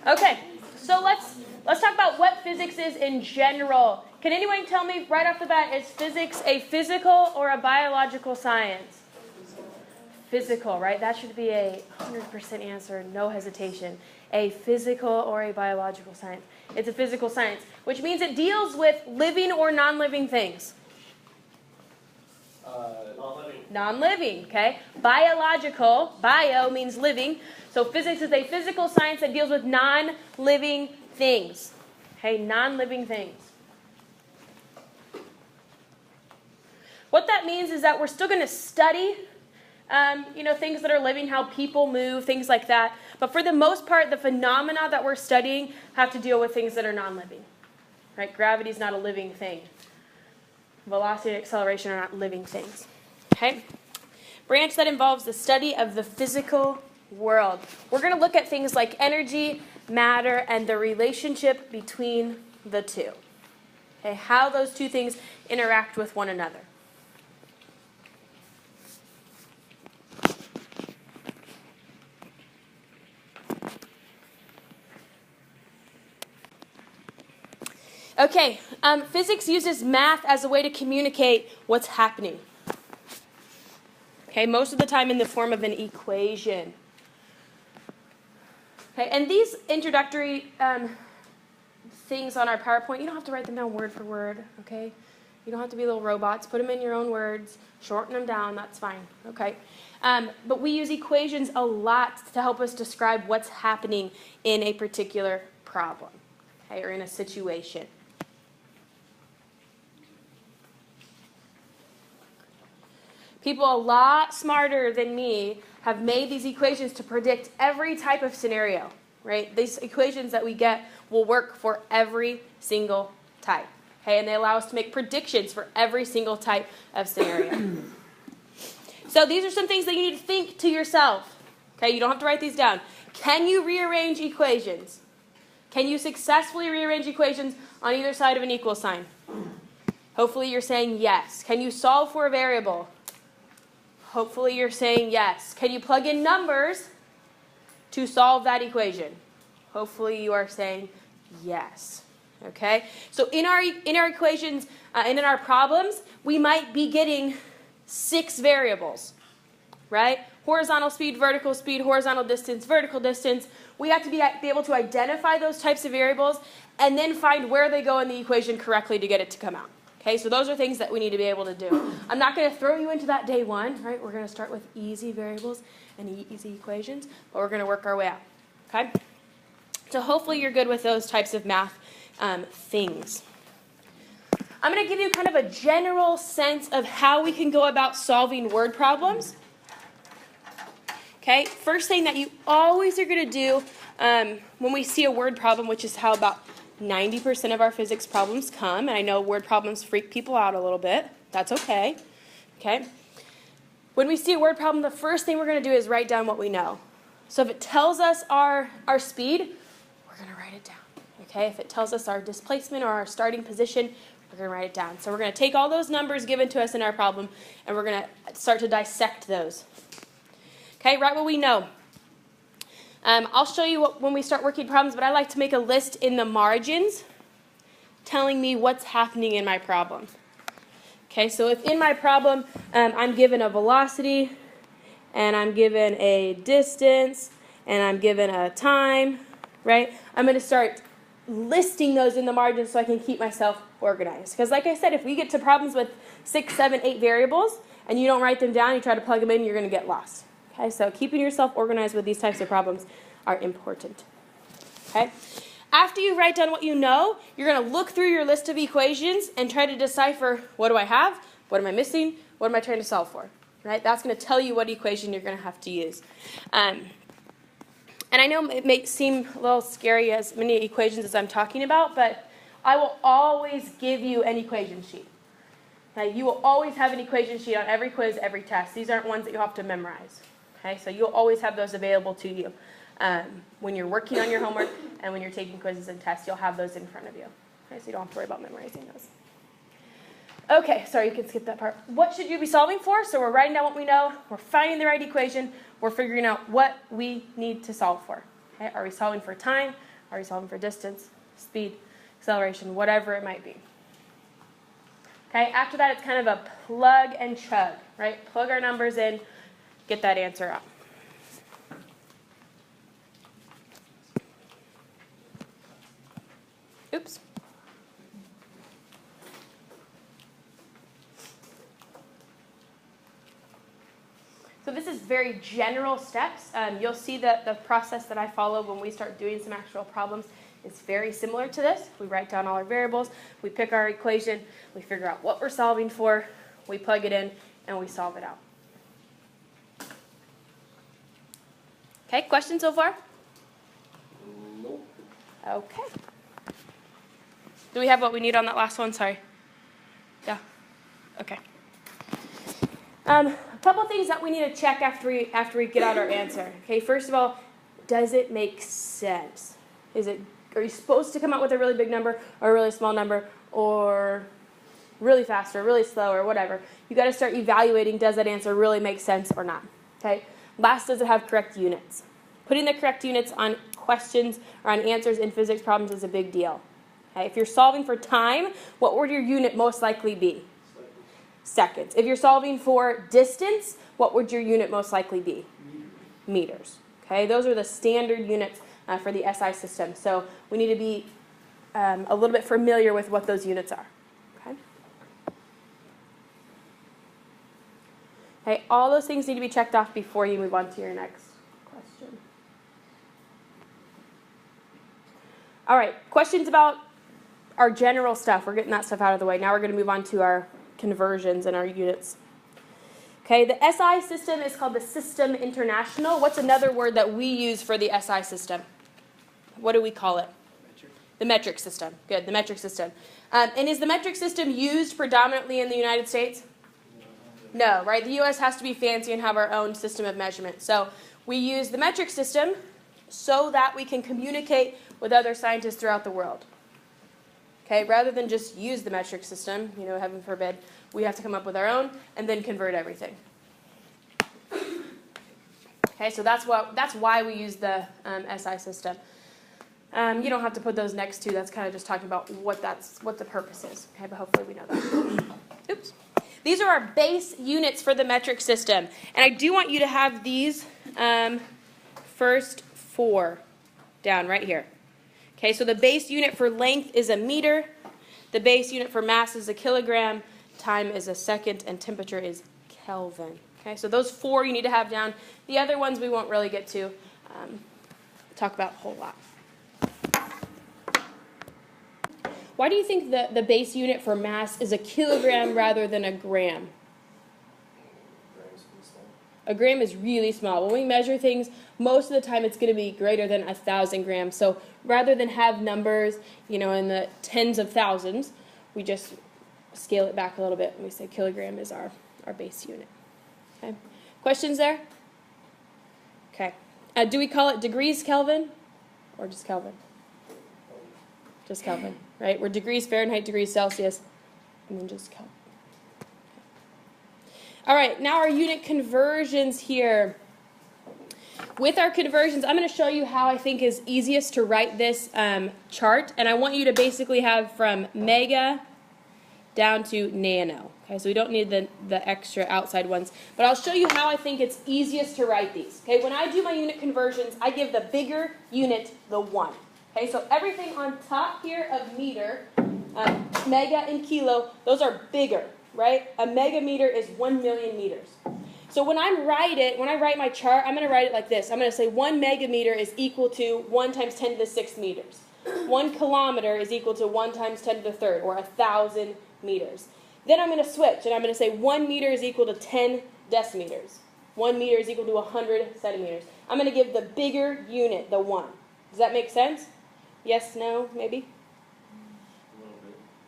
Okay, so let's talk about what physics is in general. Can anyone tell me right off the bat, is physics a physical or a biological science? Physical, right? That should be a 100% answer, no hesitation. A physical or a biological science. It's a physical science, which means it deals with living or non-living things. Non-living. Non-living, okay? Biological, bio means living. So physics is a physical science that deals with non-living things. Okay, non-living things. What that means is that we're still going to study things that are living, how people move, things like that. But for the most part, the phenomena that we're studying have to deal with things that are non-living. Right? Gravity is not a living thing. Velocity and acceleration are not living things. Okay? Branch that involves the study of the physical world. We're going to look at things like energy, matter, and the relationship between the two. Okay? How those two things interact with one another. Okay, physics uses math as a way to communicate what's happening. Okay, most of the time in the form of an equation. Okay, and these introductory things on our PowerPoint, you don't have to write them down word for word, okay? You don't have to be little robots. Put them in your own words. Shorten them down. That's fine, okay? But we use equations a lot to help us describe what's happening in a particular problem, okay, or in a situation. People a lot smarter than me have made these equations to predict every type of scenario, right? These equations that we get will work for every single type, okay? And they allow us to make predictions for every single type of scenario. So these are some things that you need to think to yourself, okay? You don't have to write these down. Can you rearrange equations? Can you successfully rearrange equations on either side of an equal sign? Hopefully you're saying yes. Can you solve for a variable? Hopefully you're saying yes. Can you plug in numbers to solve that equation? Hopefully you are saying yes. Okay? So in our equations and in our problems, we might be getting 6 variables, right? Horizontal speed, horizontal distance, vertical distance. We have to be able to identify those types of variables and then find where they go in the equation correctly to get it to come out. Okay, so those are things that we need to be able to do. I'm not going to throw you into that day one, right? We're going to start with easy variables and easy equations, but we're going to work our way out, okay? So hopefully you're good with those types of math things. I'm going to give you kind of a general sense of how we can go about solving word problems. Okay, first thing that you always are going to do when we see a word problem, which is how about 90% of our physics problems come, and I know word problems freak people out a little bit. That's okay. Okay? When we see a word problem, the first thing we're going to do is write down what we know. So if it tells us our speed, we're going to write it down. Okay? If it tells us our displacement or our starting position, we're going to write it down. So we're going to take all those numbers given to us in our problem, and we're going to start to dissect those. Okay? Write what we know. I'll show you when we start working problems, but I like to make a list in the margins telling me what's happening in my problem. Okay, so if in my problem I'm given a velocity, and I'm given a distance, and I'm given a time, right? I'm going to start listing those in the margins so I can keep myself organized. Because like I said, if we get to problems with 6, 7, 8 variables, and you don't write them down, you try to plug them in, you're going to get lost. Okay, so keeping yourself organized with these types of problems are important. Okay? After you write down what you know, you're going to look through your list of equations and try to decipher, what do I have? What am I missing? What am I trying to solve for? Right? That's going to tell you what equation you're going to have to use. And I know it may seem a little scary as many equations as I'm talking about, but I will always give you an equation sheet. Okay? You will always have an equation sheet on every quiz, every test. These aren't ones that you have to memorize. Okay, so you'll always have those available to you. When you're working on your homework and when you're taking quizzes and tests, you'll have those in front of you. Okay, so you don't have to worry about memorizing those. Okay, sorry, you can skip that part. What should you be solving for? So we're writing down what we know. We're finding the right equation. We're figuring out what we need to solve for. Okay, are we solving for time? Are you solving for distance, speed, acceleration, whatever it might be? Okay, after that, it's kind of a plug and chug, right? Plug our numbers in, get that answer out. Oops. So this is very general steps. You'll see that the process that I follow when we start doing some actual problems is very similar to this. We write down all our variables, we pick our equation, we figure out what we're solving for, we plug it in, and we solve it out. Okay, questions so far? Nope. Okay. Do we have what we need on that last one? Sorry. Yeah? Okay. A couple things that we need to check after we get out our answer. Okay, first of all, does it make sense? Are you supposed to come out with a really big number or a really small number or really fast or really slow or whatever? You got to start evaluating, does that answer really make sense or not? Okay. Last, does it have correct units? Putting the correct units on questions or on answers in physics problems is a big deal. Okay. If you're solving for time, what would your unit most likely be? Seconds. If you're solving for distance, what would your unit most likely be? Meters. Okay, those are the standard units for the SI system. So we need to be a little bit familiar with what those units are. Okay. Okay, all those things need to be checked off before you move on to your next question. All right, questions about our general stuff. We're getting that stuff out of the way. Now we're going to move on to our conversions and our units. Okay, the SI system is called the System International. What's another word that we use for the SI system? What do we call it? The metric system. Good, the metric system. And is the metric system used predominantly in the United States? No, right? The U.S. has to be fancy and have our own system of measurement. So we use the metric system so that we can communicate with other scientists throughout the world. Okay, rather than just use the metric system, heaven forbid, we have to come up with our own and then convert everything. Okay, so that's why we use the SI system. You don't have to put those next to. That's kind of just talking about what the purpose is. Okay, but hopefully we know that. Oops. These are our base units for the metric system, and I do want you to have these first four down right here. Okay, so the base unit for length is a meter, the base unit for mass is a kilogram, time is a second, and temperature is Kelvin. Okay, so those four you need to have down. The other ones we won't really get to talk about a whole lot. Why do you think the base unit for mass is a kilogram rather than a gram? A gram is really small. When we measure things, most of the time it's going to be greater than 1,000 grams. So rather than have numbers, in the tens of thousands, we just scale it back a little bit and we say kilogram is our base unit. Okay. Questions there? Okay. Do we call it degrees Kelvin or just Kelvin? Just Kelvin, right? We're degrees Fahrenheit, degrees Celsius, and then just Kelvin. All right, now our unit conversions here. With our conversions, I'm going to show you how I think is easiest to write this chart, and I want you to basically have from mega down to nano. Okay, so we don't need the extra outside ones, but I'll show you how I think it's easiest to write these. Okay, when I do my unit conversions, I give the bigger unit the 1. Okay, so everything on top here of meter, mega and kilo, those are bigger. Right? A megameter is 1 million meters. So when I write my chart, I'm going to write it like this. I'm going to say 1 megameter is equal to 1 times 10 to the 6th meters. 1 kilometer is equal to 1 times 10 to the 3rd, or 1,000 meters. Then I'm going to switch, and I'm going to say 1 meter is equal to 10 decimeters. 1 meter is equal to 100 centimeters. I'm going to give the bigger unit the 1. Does that make sense? Yes, no, maybe?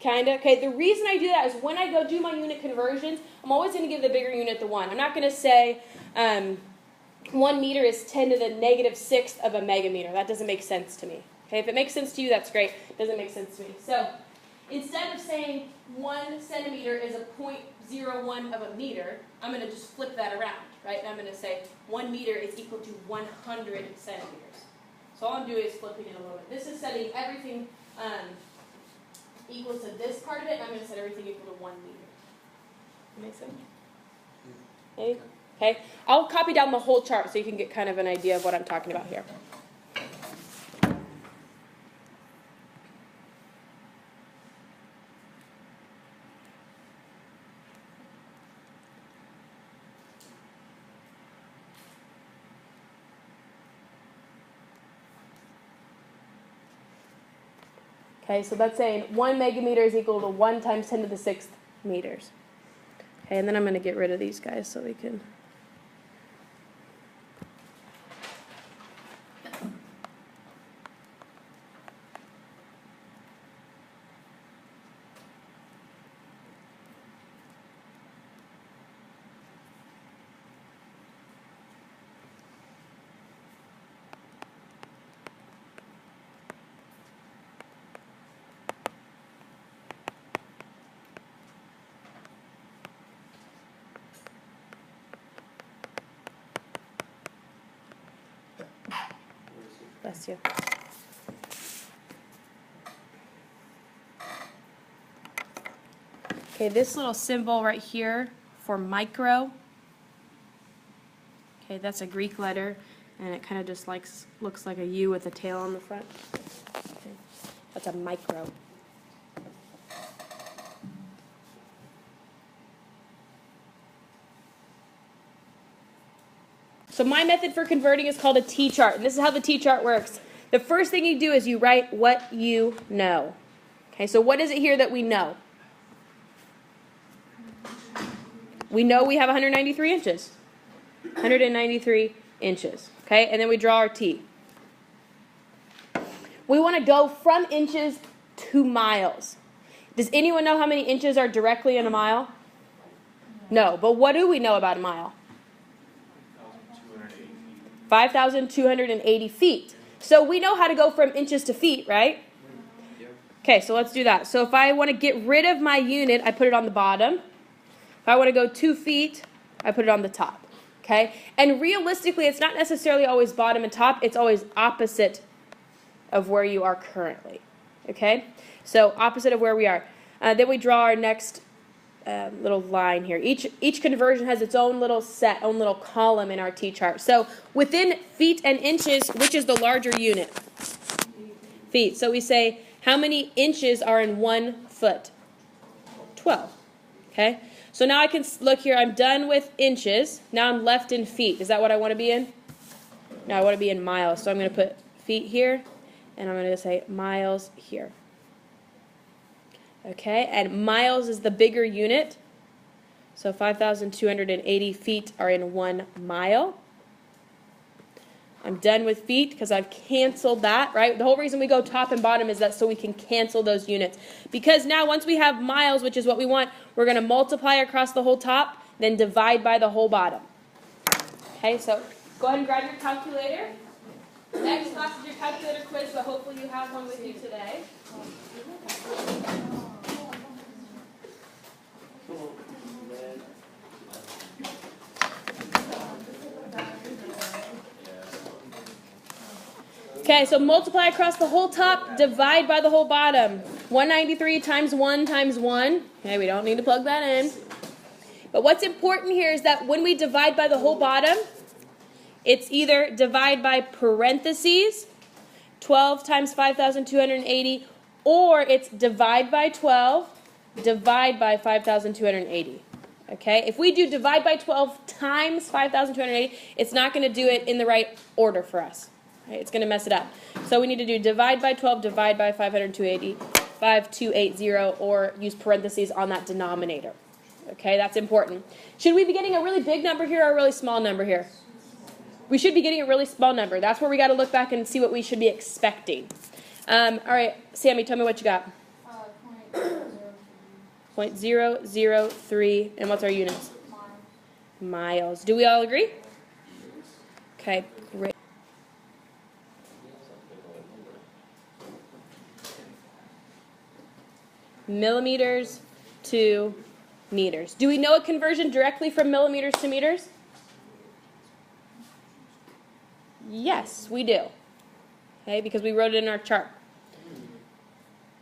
Kind of. Okay, the reason I do that is when I go do my unit conversions, I'm always going to give the bigger unit the 1. I'm not going to say 1 meter is 10 to the negative 6th of a megameter. That doesn't make sense to me. Okay, if it makes sense to you, that's great. It doesn't make sense to me. So instead of saying 1 centimeter is a 0.01 of a meter, I'm going to just flip that around, right? And I'm going to say 1 meter is equal to 100 centimeters. So all I'm doing is flipping it a little bit. This is setting everything equal to this part of it, and I'm going to set everything equal to 1 meter. That make sense? Maybe? Okay. I'll copy down the whole chart so you can get kind of an idea of what I'm talking about here. Okay, so that's saying 1 megameter is equal to 1 times 10 to the 6th meters. Okay, and then I'm going to get rid of these guys so we can... Bless you. Okay, this little symbol right here for micro, okay, that's a Greek letter, and it kind of just looks like a U with a tail on the front. Okay, that's a micro. So my method for converting is called a T-chart, and this is how the T-chart works. The first thing you do is you write what you know. Okay, so what is it here that we know? We know we have 193 inches. 193 inches. Okay, and then we draw our T. We want to go from inches to miles. Does anyone know how many inches are directly in a mile? No, but what do we know about a mile? 5,280 feet. So we know how to go from inches to feet, right? Okay, so let's do that. So if I want to get rid of my unit, I put it on the bottom. If I want to go 2 feet, I put it on the top. Okay? And realistically, it's not necessarily always bottom and top. It's always opposite of where you are currently. Okay? So opposite of where we are. Then we draw our next little line here. Each conversion has its own little own little column in our T-chart. So within feet and inches, which is the larger unit? Feet. So we say, how many inches are in 1 foot? 12. Okay? So now I can look here. I'm done with inches. Now I'm left in feet. Is that what I want to be in? No, I want to be in miles. So I'm going to put feet here, and I'm going to say miles here. Okay, and miles is the bigger unit. So 5,280 feet are in 1 mile. I'm done with feet because I've canceled that, right? The whole reason we go top and bottom is that so we can cancel those units. Because now once we have miles, which is what we want, we're going to multiply across the whole top, then divide by the whole bottom. Okay, so go ahead and grab your calculator. Next class is your calculator quiz, but hopefully you have one with you today. Okay, so multiply across the whole top, divide by the whole bottom. 193 times 1 times 1. Okay, we don't need to plug that in. But what's important here is that when we divide by the whole bottom, it's either divide by parentheses, 12 times 5,280, or it's divide by 12, divide by 5,280. Okay, if we do divide by 12 times 5,280, it's not going to do it in the right order for us. Right? It's going to mess it up. So we need to do divide by 12, divide by 5,280, or use parentheses on that denominator. Okay, that's important. Should we be getting a really big number here or a really small number here? We should be getting a really small number. That's where we got to look back and see what we should be expecting. All right, Sammy, tell me what you got. 0.003, and what's our units? Miles. Do we all agree? Okay, great. Millimeters to meters. Do we know a conversion directly from millimeters to meters? Yes, we do. okay, because we wrote it in our chart.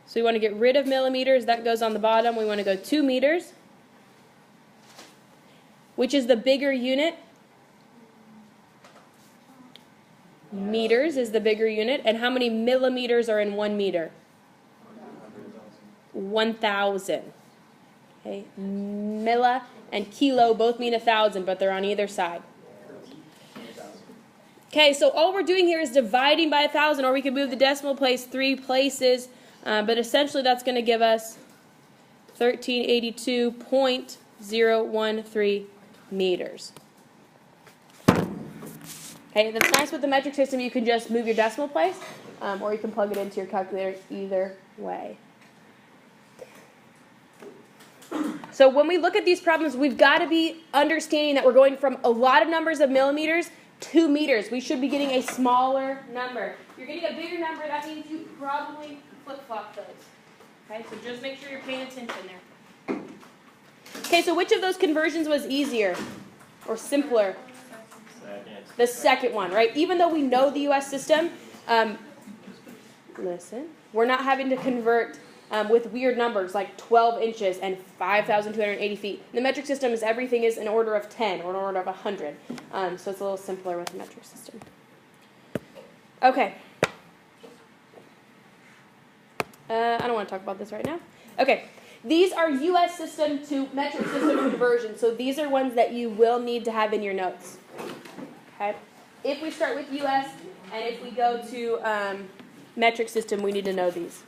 So we want to get rid of millimeters. That goes on the bottom. We want to go 2 meters, which is the bigger unit. Meters is the bigger unit. And how many millimeters are in 1 meter? 1,000. Okay, milli and kilo both mean 1,000, but they're on either side. Okay, so all we're doing here is dividing by 1,000, or we can move the decimal place 3 places, but essentially that's going to give us 1382.013 meters. Okay, that's nice with the metric system. You can just move your decimal place, or you can plug it into your calculator either way. So when we look at these problems, we've got to be understanding that we're going from a lot of numbers of millimeters to meters. We should be getting a smaller number. If you're getting a bigger number, that means you probably flip-flop those. Okay, so just make sure you're paying attention there. Okay, so which of those conversions was easier or simpler? The second one, right? Even though we know the U.S. system, listen, we're not having to convert with weird numbers like 12 inches and 5,280 feet. The metric system is everything is an order of 10 or an order of 100. So it's a little simpler with the metric system. Okay. I don't want to talk about this right now. Okay. These are U.S. system to metric system conversions. So these are ones that you will need to have in your notes. Okay. If we start with U.S. and if we go to metric system, we need to know these.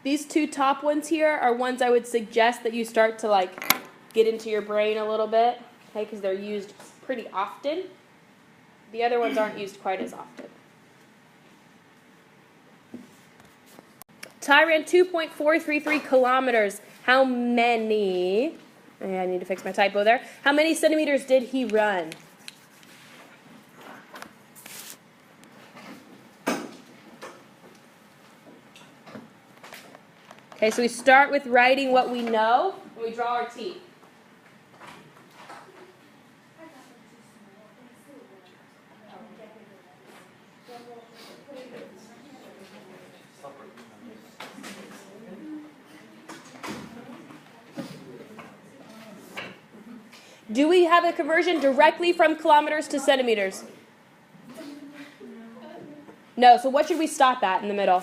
These 2 top ones here are ones I would suggest that you start to like get into your brain a little bit, okay, because they're used pretty often. The other ones aren't used quite as often. Ty ran 2.433 kilometers. How many? I need to fix my typo there. How many centimeters did he run? Okay, so we start with writing what we know, and we draw our T. Do we have a conversion directly from kilometers to centimeters? No, so what should we stop at in the middle?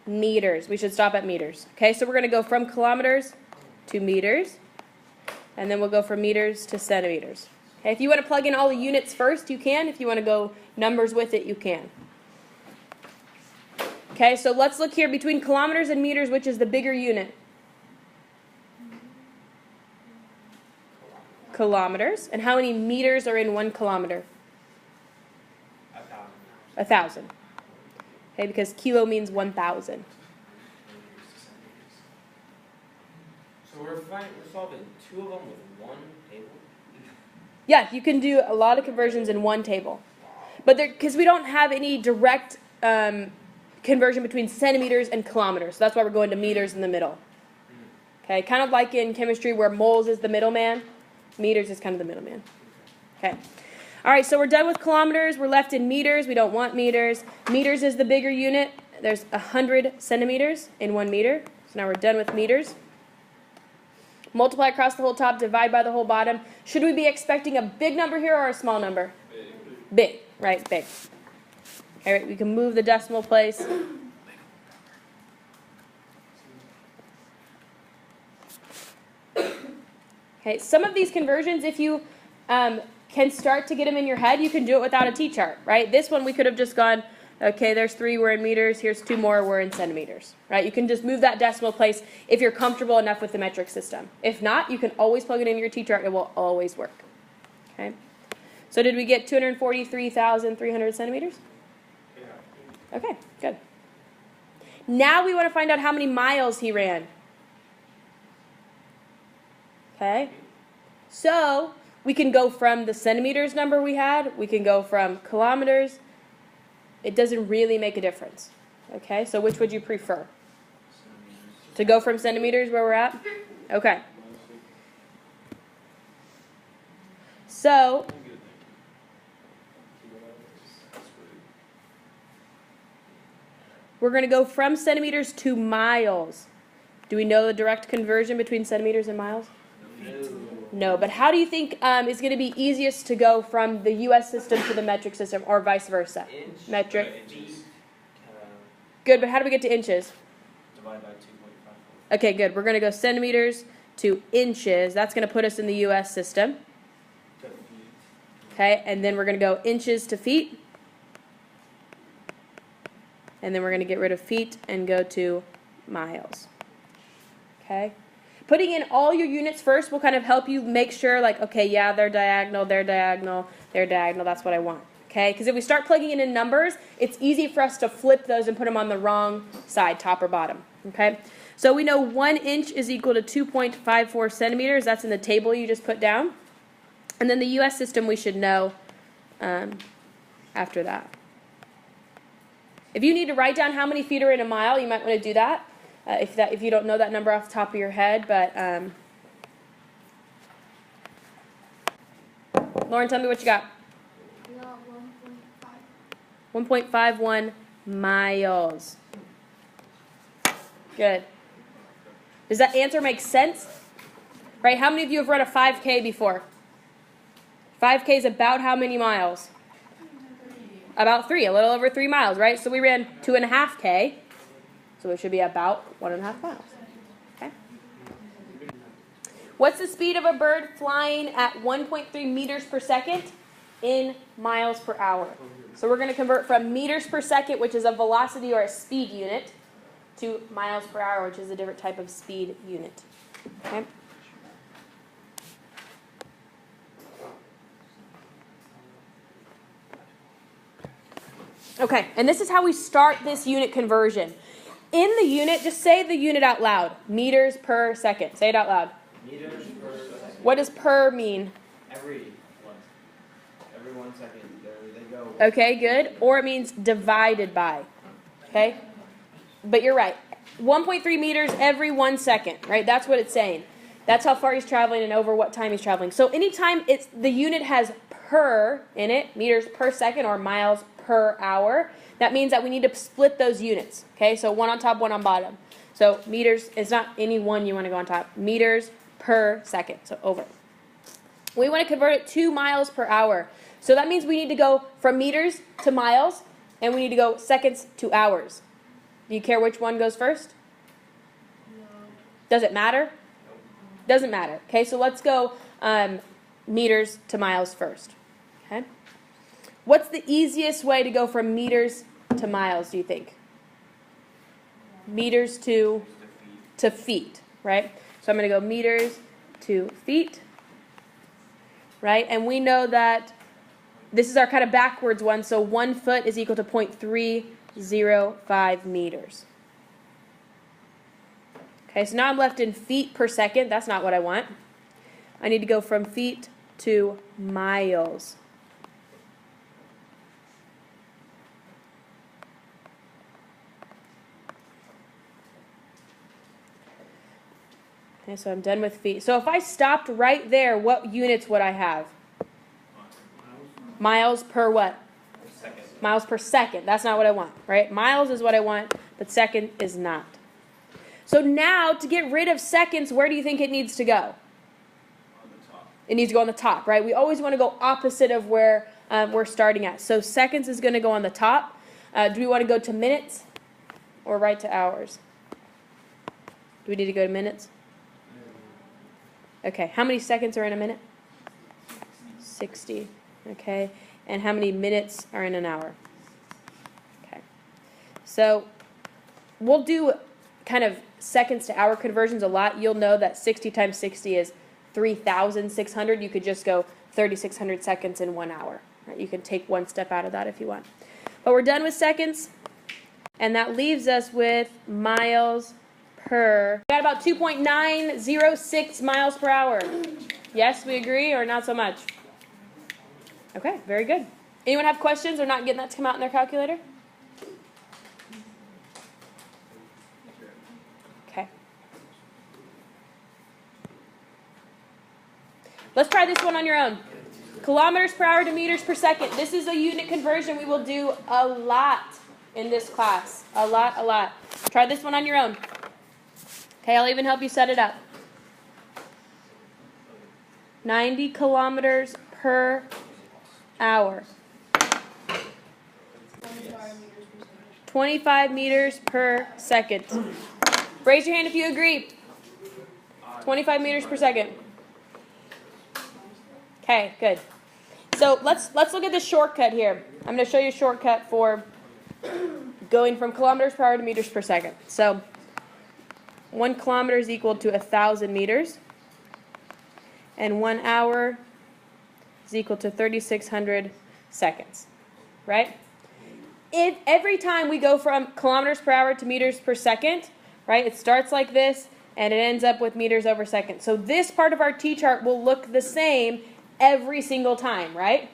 Meters. We should stop at meters. Okay, so we're going to go from kilometers to meters, and then we'll go from meters to centimeters. Okay, if you want to plug in all the units first, you can. If you want to go numbers with it, you can. Okay, so let's look here between kilometers and meters, which is the bigger unit? Kilometers. And how many meters are in 1 kilometer? 1,000. Okay, because kilo means 1,000. So we're solving 2 of them with 1 table? Yeah, you can do a lot of conversions in 1 table. But because we don't have any direct conversion between centimeters and kilometers. So that's why we're going to meters in the middle. Okay, kind of like in chemistry where moles is the middleman. Meters is kind of the middleman. Okay. All right, so we're done with kilometers. We're left in meters. We don't want meters. Meters is the bigger unit. There's 100 centimeters in 1 meter. So now we're done with meters. Multiply across the whole top, divide by the whole bottom. Should we be expecting a big number here or a small number? Big, right, big. All right, we can move the decimal place. Okay, some of these conversions, if you can start to get them in your head, you can do it without a T-chart, right? This one we could have just gone, okay, there's 3, we're in meters, here's 2 more, we're in centimeters, right? You can just move that decimal place if you're comfortable enough with the metric system. If not, you can always plug it in your T-chart, it will always work, okay? So did we get 243,300 centimeters? Okay, good. Now we want to find out how many miles he ran. Okay, so we can go from the centimeters number we had, we can go from kilometers. It doesn't really make a difference. Okay, so which would you prefer? To go from centimeters where we're at? Okay. So we're going to go from centimeters to miles. Do we know the direct conversion between centimeters and miles? No, but how do you think is going to be easiest to go from the U.S. system to the metric system, or vice versa? Inch, Metric. feet, Good, but how do we get to inches? divided by 2.5. Okay, good. We're going to go centimeters to inches. That's going to put us in the U.S. system. To feet. Okay, and then we're going to go inches to feet. And then we're going to get rid of feet and go to miles. Okay? Putting in all your units first will kind of help you make sure, like, okay, yeah, they're diagonal, they're diagonal, they're diagonal. That's what I want. Okay? Because if we start plugging in numbers, it's easy for us to flip those and put them on the wrong side, top or bottom. Okay? So we know 1 inch is equal to 2.54 centimeters. That's in the table you just put down. And then the U.S. system we should know after that. If you need to write down how many feet are in a mile, you might want to do that. If you don't know that number off the top of your head, but Lauren, tell me what you got. 1.51 miles. Good. Does that answer make sense? Right? How many of you have run a 5K before? 5K is about how many miles? About 3, a little over 3 miles, right? So we ran 2.5K. So it should be about 1.5 miles. Okay. What's the speed of a bird flying at 1.3 meters per second in miles per hour? So we're going to convert from meters per second, which is a velocity or a speed unit, to miles per hour, which is a different type of speed unit. Okay. Okay, and this is how we start this unit conversion. In the unit, just say the unit out loud. Meters per second. Say it out loud. Meters per second. What does per mean? Every 1 second. There they go. Okay, good. Or it means divided by. Okay? But you're right. 1.3 meters every 1 second, right? That's what it's saying. That's how far he's traveling and over what time he's traveling. So anytime the unit has per in it, meters per second or miles per hour, that means that we need to split those units. Okay, so 1 on top, 1 on bottom. So meters, it's not any one you want to go on top. Meters per second, so over. We want to convert it to miles per hour. So that means we need to go from meters to miles, and we need to go seconds to hours. Do you care which one goes first? No. Does it matter? Doesn't matter. Okay, so let's go meters to miles first. Okay. What's the easiest way to go from meters to miles, do you think? Meters to feet, right? So I'm going to go meters to feet, right? And we know that this is our kind of backwards one, so 1 foot is equal to 0.305 meters. Okay, so now I'm left in feet per second. That's not what I want. I need to go from feet to miles. Okay, so I'm done with feet. So if I stopped right there, what units would I have? Miles per what? Second. Miles per second. That's not what I want, right? Miles is what I want, but second is not. So now, to get rid of seconds, where do you think it needs to go? On the top. It needs to go on the top, right? We always want to go opposite of where we're starting at. So seconds is going to go on the top. Do we want to go to minutes or right to hours? Do we need to go to minutes? Okay, how many seconds are in a minute? 60. Okay, and how many minutes are in an hour? Okay, so we'll do kind of seconds to hour conversions a lot. You'll know that 60 times 60 is 3,600. You could just go 3,600 seconds in 1 hour. Right? You can take one step out of that if you want. But we're done with seconds, and that leaves us with miles per. We got about 2.906 miles per hour. Yes, we agree, or not so much? Okay, very good. Anyone have questions or not getting that to come out in their calculator? Okay. Let's try this one on your own. Kilometers per hour to meters per second. This is a unit conversion we will do a lot in this class. A lot. Try this one on your own. Okay, I'll even help you set it up. 90 kilometers per hour. 25 meters per second. Raise your hand if you agree. 25 meters per second. Okay, good. So let's look at the shortcut here. I'm going to show you a shortcut for going from kilometers per hour to meters per second. So 1 kilometer is equal to 1,000 meters. And 1 hour is equal to 3,600 seconds. Right? If every time we go from kilometers per hour to meters per second, right, it starts like this and it ends up with meters over second. So this part of our T-chart will look the same every single time, right?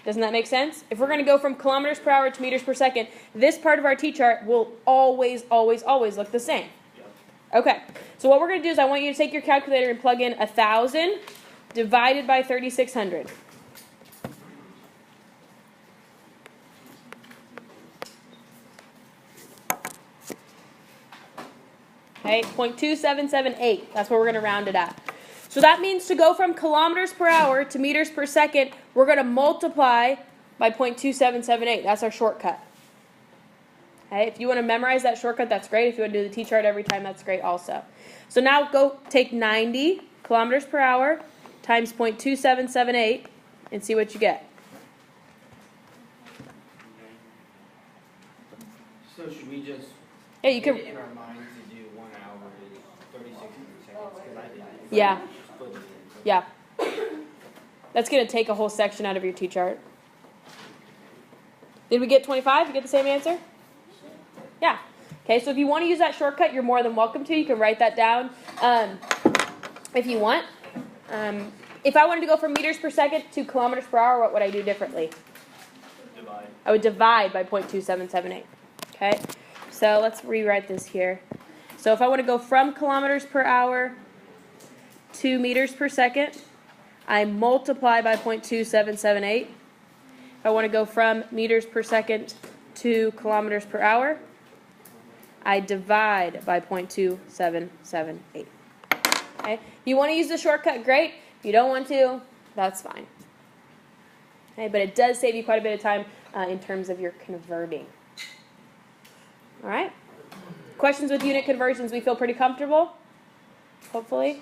Doesn't that make sense? If we're going to go from kilometers per hour to meters per second, this part of our T-chart will always look the same. Okay, so what we're going to do is I want you to take your calculator and plug in 1,000 divided by 3,600. Okay, 0.2778. That's what we're going to round it at. So that means to go from kilometers per hour to meters per second, we're going to multiply by 0.2778. That's our shortcut. Okay, if you want to memorize that shortcut, that's great. If you want to do the T-chart every time, that's great also. So now go take 90 kilometers per hour times 0.2778 and see what you get. So should we just Yeah, you can. get it in our minds to do 1 hour is 3,600 seconds? Because I did it. Yeah. Split it in. Yeah. That's going to take a whole section out of your T-chart. Did we get 25? You get the same answer? Yeah. Okay, so if you want to use that shortcut, you're more than welcome to. You can write that down if you want. If I wanted to go from meters per second to kilometers per hour, what would I do differently? Divide. I would divide by 0.2778. Okay, so let's rewrite this here. So if I want to go from kilometers per hour to meters per second, I multiply by 0.2778. If I want to go from meters per second to kilometers per hour, I divide by 0.2778. Okay? If you want to use the shortcut, great. If you don't want to, that's fine. Okay, but it does save you quite a bit of time in terms of your converting. All right? Questions with unit conversions, we feel pretty comfortable? Hopefully?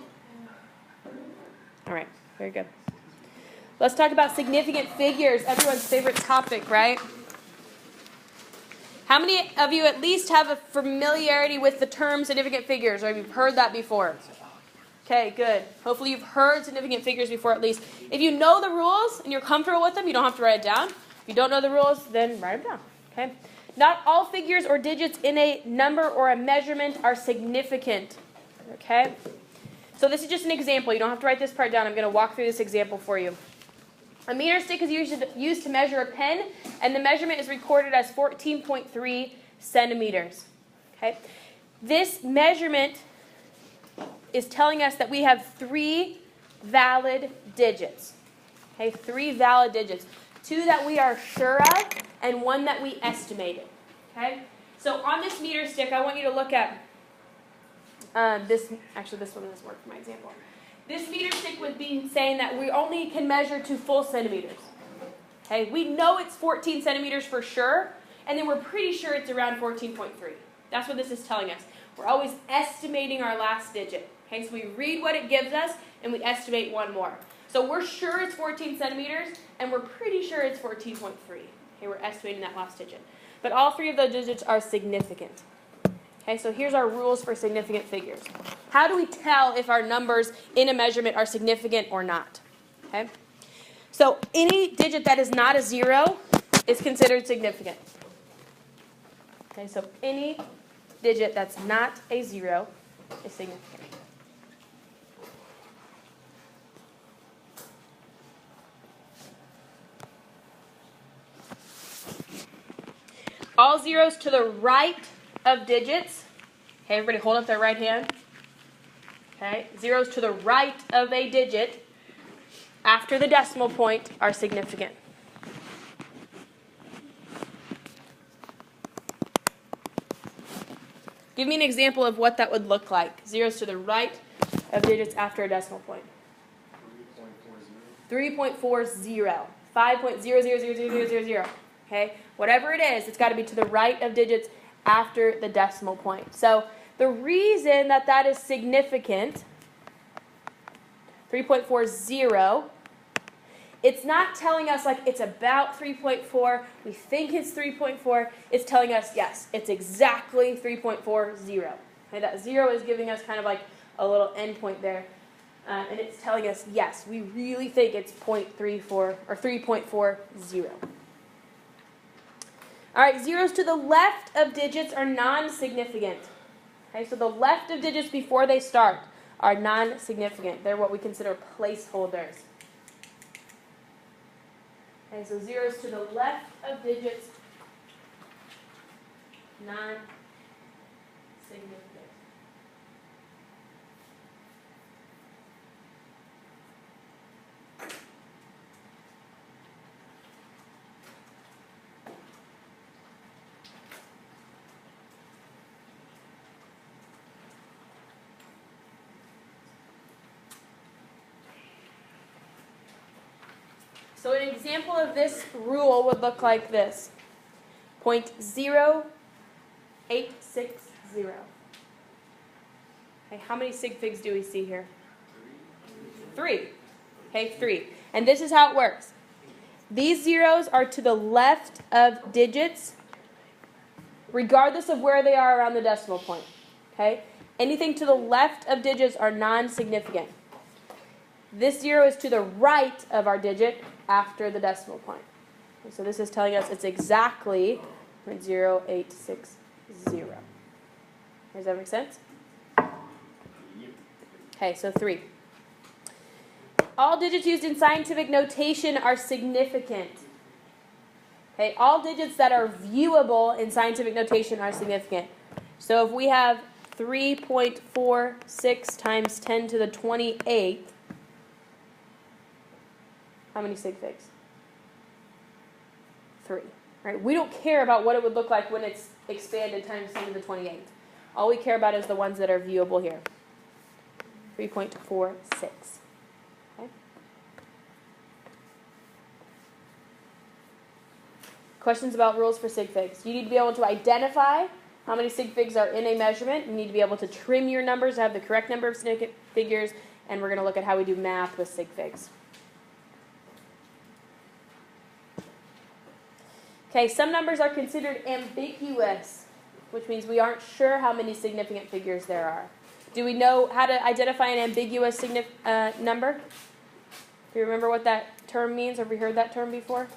All right, very good. Let's talk about significant figures, everyone's favorite topic, right? How many of you at least have a familiarity with the term significant figures, or have you heard that before? Okay, good. Hopefully you've heard significant figures before at least. If you know the rules and you're comfortable with them, you don't have to write it down. If you don't know the rules, then write them down. Okay? Not all figures or digits in a number or a measurement are significant. Okay? So this is just an example. You don't have to write this part down. I'm going to walk through this example for you. A meter stick is used to measure a pen, and the measurement is recorded as 14.3 centimeters. Okay? This measurement is telling us that we have 3 valid digits. Okay, 3 valid digits. 2 that we are sure of, and 1 that we estimated. Okay? So on this meter stick, I want you to look at this. Actually, this one doesn't work for my example. This meter stick would be saying that we only can measure to full centimeters. Okay, we know it's 14 centimeters for sure, and then we're pretty sure it's around 14.3. That's what this is telling us. We're always estimating our last digit. Okay, so we read what it gives us, and we estimate 1 more. So we're sure it's 14 centimeters, and we're pretty sure it's 14.3. Okay, we're estimating that last digit. But all 3 of those digits are significant. Okay, so here's our rules for significant figures. How do we tell if our numbers in a measurement are significant or not? Okay, so any digit that is not a 0 is considered significant. Okay, so any digit that's not a 0 is significant. All zeros to the right of digits. Okay, everybody hold up their right hand. Okay, zeros to the right of a digit after the decimal point are significant. Give me an example of what that would look like. Zeros to the right of digits after a decimal point. 3.40. 5.000000. Okay? Whatever it is, it's got to be to the right of digits after the decimal point. So the reason that that is significant, 3.40, it's not telling us like it's about 3.4. We think it's 3.4. It's telling us, yes, it's exactly 3.40. Okay, that 0 is giving us kind of like a little endpoint there. And it's telling us, yes, we really think it's 0.34 or 3.40. All right, zeros to the left of digits are non-significant. Okay, so the left of digits before they start are non-significant. They're what we consider placeholders. Okay, so zeros to the left of digits, non-significant. So an example of this rule would look like this. 0.0860. Okay, how many sig figs do we see here? 3. Okay, 3. And this is how it works. These zeros are to the left of digits, regardless of where they are around the decimal point. Okay? Anything to the left of digits are non-significant. This 0 is to the right of our digit after the decimal point. So this is telling us it's exactly 0.0860. Does that make sense? Okay, so 3. All digits used in scientific notation are significant. Okay, all digits that are viewable in scientific notation are significant. So if we have 3.46 times 10 to the 28th, how many sig figs? 3. Right? We don't care about what it would look like when it's expanded times 10 to the 28th. All we care about is the ones that are viewable here. 3.46. Okay? Questions about rules for sig figs. You need to be able to identify how many sig figs are in a measurement. You need to be able to trim your numbers to have the correct number of sig figures, and we're going to look at how we do math with sig figs. Okay, some numbers are considered ambiguous, which means we aren't sure how many significant figures there are. Do we know how to identify an ambiguous number? Do you remember what that term means? Have we heard that term before?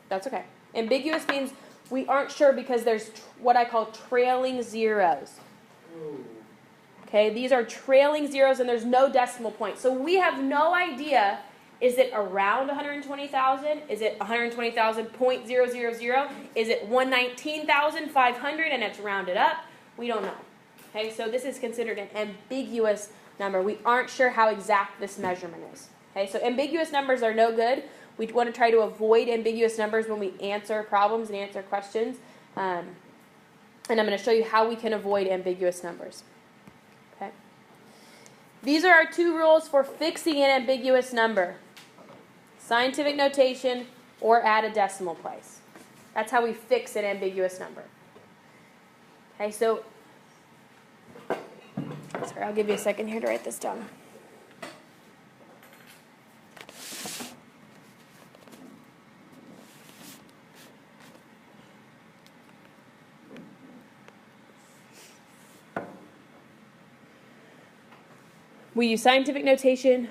That's okay. Ambiguous means we aren't sure because there's what I call trailing zeros. Okay, these are trailing zeros and there's no decimal point. So we have no idea, is it around 120,000? Is it 120,000.000? Is it 119,500 and it's rounded up? We don't know. Okay, so this is considered an ambiguous number. We aren't sure how exact this measurement is. Okay, so ambiguous numbers are no good. We want to try to avoid ambiguous numbers when we answer problems and answer questions. And I'm going to show you how we can avoid ambiguous numbers. Okay. These are our 2 rules for fixing an ambiguous number. Scientific notation or add a decimal place. That's how we fix an ambiguous number. Okay, so, sorry, I'll give you a second here to write this down. We use scientific notation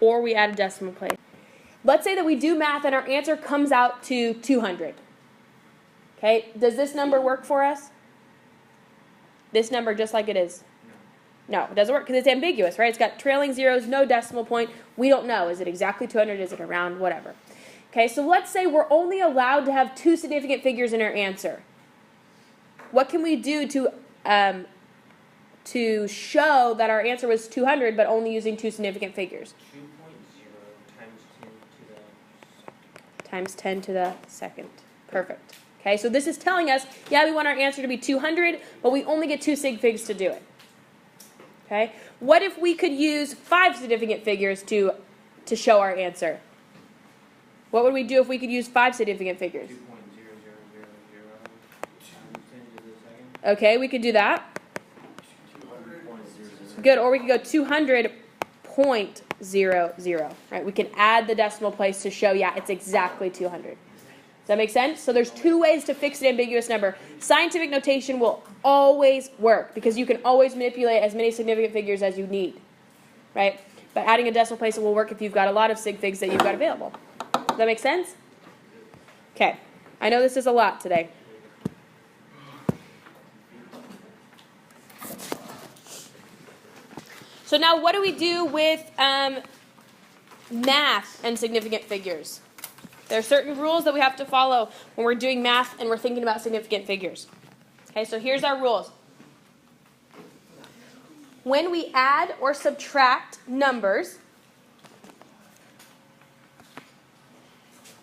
or we add a decimal place. Let's say that we do math and our answer comes out to 200. Okay, does this number work for us? This number just like it is? No, it doesn't work because it's ambiguous, right? It's got trailing zeros, no decimal point. We don't know. Is it exactly 200? Is it around? Whatever. Okay, so let's say we're only allowed to have 2 significant figures in our answer. what can we do to show that our answer was 200, but only using two significant figures? 2.0 Times 10 to the second. Perfect. Okay, so this is telling us, yeah, we want our answer to be 200, but we only get two sig figs to do it. Okay, what if we could use 5 significant figures to show our answer? What would we do if we could use 5 significant figures? 2.0000 times 10 to the second. Okay, we could do that. 200.00. Good, or we could go 200.00, right? We can add the decimal place to show, yeah, it's exactly 200. Does that make sense? So there's 2 ways to fix an ambiguous number. Scientific notation will always work because you can always manipulate as many significant figures as you need, right? But adding a decimal place, it will work if you've got a lot of sig figs that you've got available. Does that make sense? Okay. I know this is a lot today. So now what do we do with math and significant figures? There are certain rules that we have to follow when we're doing math and we're thinking about significant figures. Okay, so here's our rules. When we add or subtract numbers,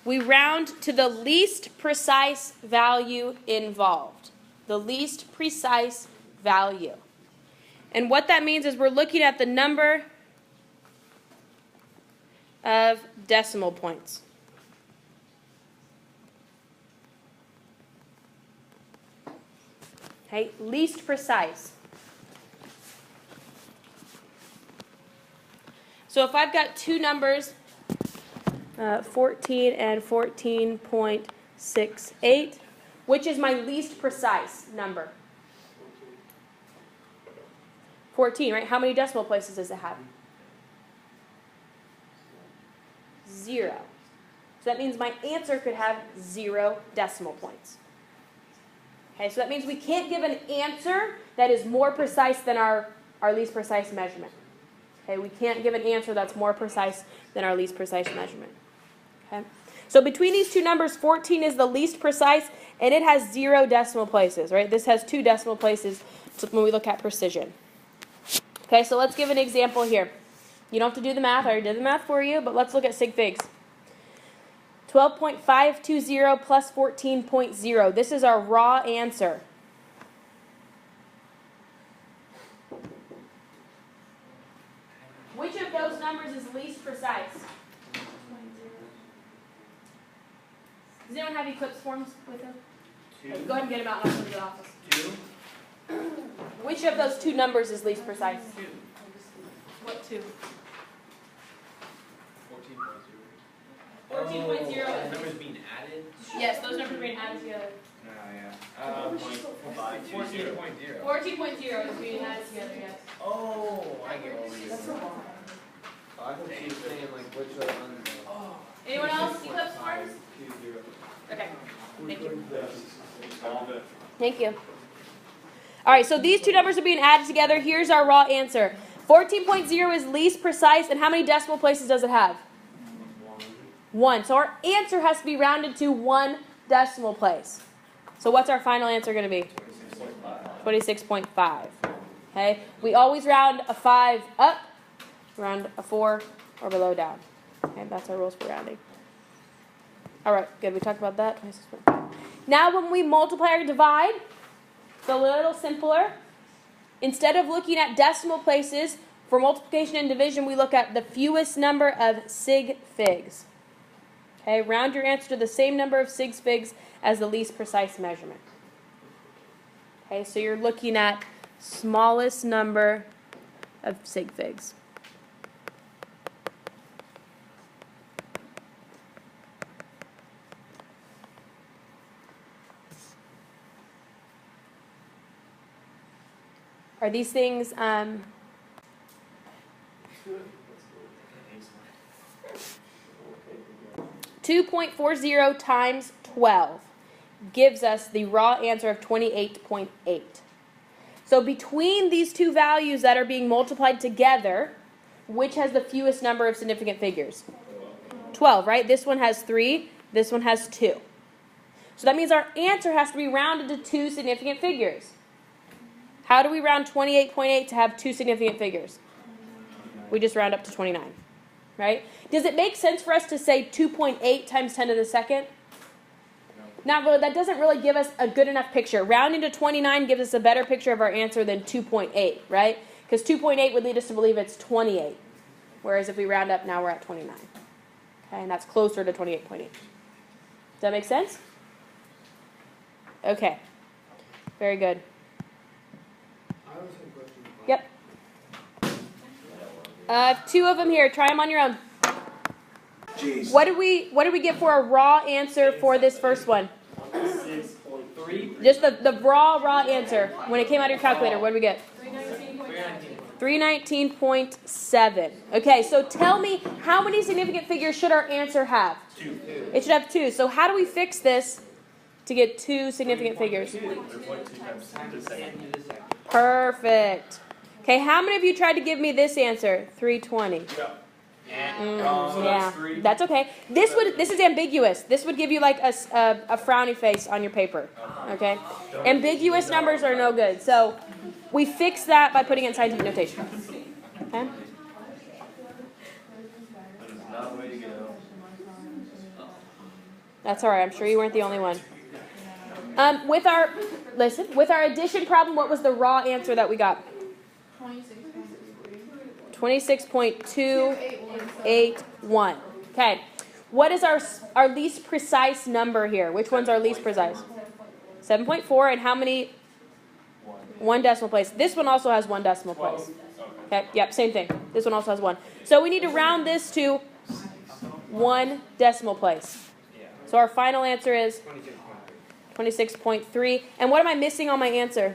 we round to the least precise value involved. The least precise value. And what that means is we're looking at the number of decimal points. Okay, least precise. So if I've got two numbers, 14 and 14.68, which is my least precise number? 14, right? How many decimal places does it have? 0. So that means my answer could have 0 decimal points. Okay, so that means we can't give an answer that is more precise than our least precise measurement. Okay, we can't give an answer that's more precise than our least precise measurement. Okay, so between these two numbers, 14 is the least precise, and it has 0 decimal places, right? This has 2 decimal places when we look at precision. Okay, so let's give an example here. You don't have to do the math. I already did the math for you, but let's look at Sig Figs. 12.520 plus 14.0. This is our raw answer. Which of those numbers is least precise? Does anyone have eclipse forms with them? 2. Go ahead and get them out and I'll come to the office. 2. Which of those two numbers is least precise? 2. What 2? 14.0. 14.0 is Numbers being added? yes, those numbers are being added together. Oh, yeah. 14.0. 14.0 is being added together, yes. Oh, I get what you're That's a saying. lot. I thought she was saying, like, which are under. Anyone else? Eclipse forms? Okay. Thank you. Thank you. All right, so these two numbers are being added together. Here's our raw answer. 14.0 is least precise, and how many decimal places does it have? 1. So our answer has to be rounded to 1 decimal place. So what's our final answer going to be? 26.5. Okay? We always round a 5 up, round a 4 or below down. Okay, that's our rules for rounding. All right, good. We talked about that. Now when we multiply or divide, it's a little simpler. Instead of looking at decimal places for multiplication and division, we look at the fewest number of Sig Figs. Okay, round your answer to the same number of Sig Figs as the least precise measurement. Okay, so you're looking at smallest number of Sig Figs. Are these things 2.40 times 12 gives us the raw answer of 28.8. So between these two values that are being multiplied together, which has the fewest number of significant figures? 12, right? This one has 3, this one has 2. So that means our answer has to be rounded to two significant figures. How do we round 28.8 to have two significant figures? We just round up to 29, right? Does it make sense for us to say 2.8 times 10 to the second? Not really. That doesn't really give us a good enough picture. Rounding to 29 gives us a better picture of our answer than 2.8, right? Because 2.8 would lead us to believe it's 28. Whereas if we round up, now we're at 29. Okay, and that's closer to 28.8. Does that make sense? Okay. Very good. Yep. Two of them here. Try them on your own. Jeez. What did we get for a raw answer for this first one? 6.3. Just the raw answer. When it came out of your calculator, what did we get? 319.7. Okay, so tell me, how many significant figures should our answer have? 2. It should have 2. So how do we fix this to get 2 significant figures? Perfect. Okay, how many of you tried to give me this answer? 320. Yeah, that's okay. This is ambiguous. This would give you like a frowny face on your paper. Okay, ambiguous numbers are no good. So we fix that by putting it in scientific notation. Okay. That's all right. I'm sure you weren't the only one. With our addition problem, what was the raw answer that we got? 26.281. Okay. What is our least precise number here? Which one's our least precise? 7.4. And how many? 1 decimal place. This one also has 1 decimal place. Okay. Yep. Same thing. This one also has 1. So we need to round this to 1 decimal place. So our final answer is 26.3. And what am I missing on my answer?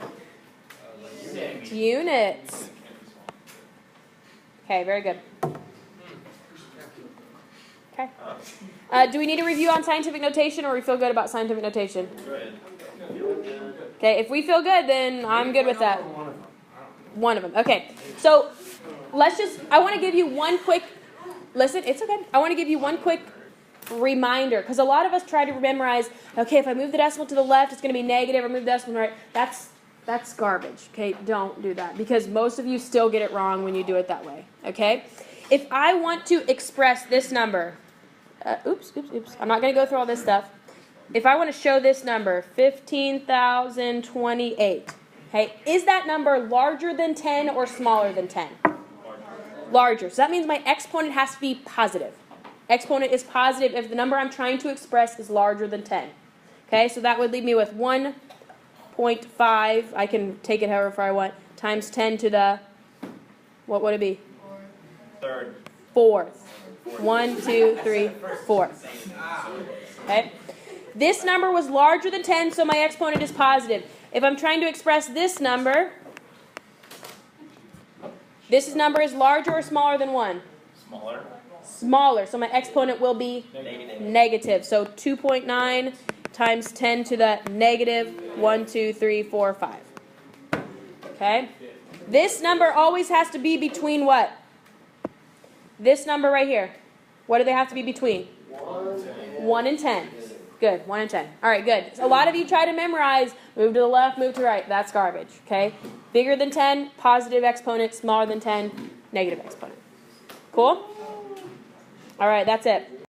Units. Okay, very good. Okay. Do we need a review on scientific notation, or we feel good about scientific notation? Okay, if we feel good, then I'm good with that. One of them. Okay, so I want to give you one quick, listen, it's okay. I want to give you one quick reminder, because a lot of us try to memorize, okay, if I move the decimal to the left, it's going to be negative, or move the decimal to the right. That's garbage, okay? Don't do that, because most of you still get it wrong when you do it that way, okay? If I want to express this number, oops, I'm not going to go through all this stuff. If I want to show this number, 15,028, okay, is that number larger than 10 or smaller than 10? Larger. So that means my exponent has to be positive. Exponent is positive if the number I'm trying to express is larger than 10. Okay, so that would leave me with 1.5, I can take it however far I want, times 10 to the, what would it be? Fourth. 1, 2, 3, 4. Okay. This number was larger than 10, so my exponent is positive. If I'm trying to express this number, this number is larger or smaller than 1? Smaller, so my exponent will be negative. So 2.9 times 10 to the negative 1, 2, 3, 4, 5. Okay? This number always has to be between what? This number right here. What do they have to be between? 1 and 10. Good, 1 and 10. All right, good. So a lot of you try to memorize, move to the left, move to the right. That's garbage, okay? Bigger than 10, positive exponent. Smaller than 10, negative exponent. Cool? All right, that's it.